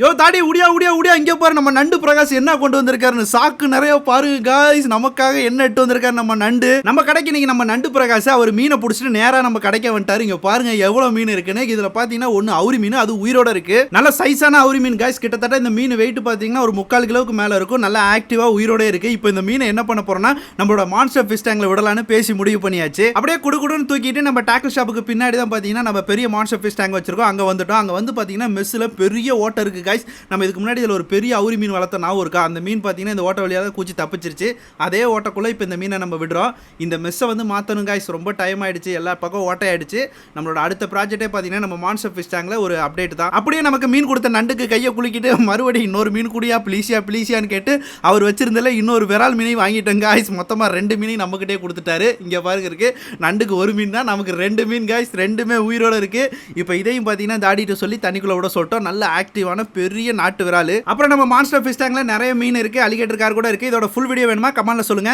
யோ தாடி உடியா உடியா உடியா இங்கே பாரு நம்ம நண்டு பிரகாஷ் என்ன கொண்டு வந்திருக்காருன்னு. சாக்கு நிறைய பாருங்க காய்ஸ், நமக்காக என்ன எட்டு வந்திருக்காரு நம்ம நண்டு. நம்ம கடைக்கு நீங்க நம்ம நண்டு பிரகாஷ் அவர் மீனை பிடிச்சிட்டு நேரா நம்ம கடைக்க வந்துட்டாரு. இங்க பாருங்க எவ்வளவு மீன் இருக்குன்னு. இதுல பாத்தீங்கன்னா ஒன்னு அவுரி மீன், அது உயிரோட இருக்கு. நல்ல சைஸான அவுரி மீன் காய்ஸ். கிட்டத்தட்ட இந்த மீன் வெயிட் பாத்தீங்கன்னா ஒரு 3/4 கிலோவுக்கு மேல இருக்கும். நல்லா ஆக்டிவா உயிரோட இருக்கு. இப்போ இந்த மீனை என்ன பண்ண போறோம்னா நம்மளோட மான்ஸ்டர் ஃபிஷ் டேங்க்ல விடலான்னு பேசி முடிவு பண்ணியாச்சு. அப்படியே குடுகுடுன்னு தூக்கிட்டு நம்ம டாக்கிள் ஷாப்புக்கு பின்னாடி தான் பாத்தீங்கன்னா நம்ம பெரிய மான்ஸ்டர் ஃபிஷ் டேங்க் வச்சிருக்கோம். அங்க வந்துட்டோம். அங்க வந்து பாத்தீங்கன்னா மெஸ்ல பெரிய ஓட்டை இருக்கு guys. நம்ம இதுக்கு முன்னாடி இதில் ஒரு பெரிய அவுரி மீன் வளர்த்த நாவும் இருக்கா. அந்த மீன் பார்த்தீங்கன்னா இந்த ஓட்ட வழியாக கூச்சி தப்பிச்சிருச்சு. அதே ஓட்டக்குள்ளே இப்போ இந்த மீனை நம்ம விடுறோம். இந்த மெஸ்ஸை வந்து மாற்றணும் காய்ஸ். ரொம்ப டைம் ஆயிடுச்சு, எல்லா பக்கம் ஓட்டையாயிடுச்சு. நம்மளோட அடுத்த ப்ராஜெக்டே பார்த்தீங்கன்னா நம்ம மான்ஸ்டர் ஃபிஷ் டேங்க்ல ஒரு அப்டேட் தான். அப்படியே நமக்கு மீன் கொடுத்த நண்டுக்கு கையை குலுக்கிட்டு மறுபடியும் இன்னொரு மீன் கூடியா ப்ளீஸியான்னு கேட்டு அவர் வச்சிருந்தால இன்னொரு விரால் மீனையும் வாங்கிட்டேன் காய்ஸ். மொத்தமாக 2 மீனையும் நம்மகிட்டே கொடுத்துட்டாரு. இங்கே பாருங்க இருக்கு, நண்டுக்கு ஒரு மீன் தான், நமக்கு 2 மீன் காய்ஸ். 2மே உயிரோட இருக்கு. இப்போ இதையும் பார்த்தீங்கன்னா தாடிட்டு சொல்லி தண்ணிக்குள்ள விட சொல்லிட்டோம். நல்ல ஆக்டிவான பெரிய நாட்டு விரால். அப்புறம் நம்ம மான்ஸ்டர் ஃபிஷ் டேங்க்ல நிறைய மீன் இருக்கு, அலிகேட்டர் கார் கூட இருக்கு. இதோட ஃபுல் வீடியோ வேணுமா கமெண்ட்ல சொல்லுங்க.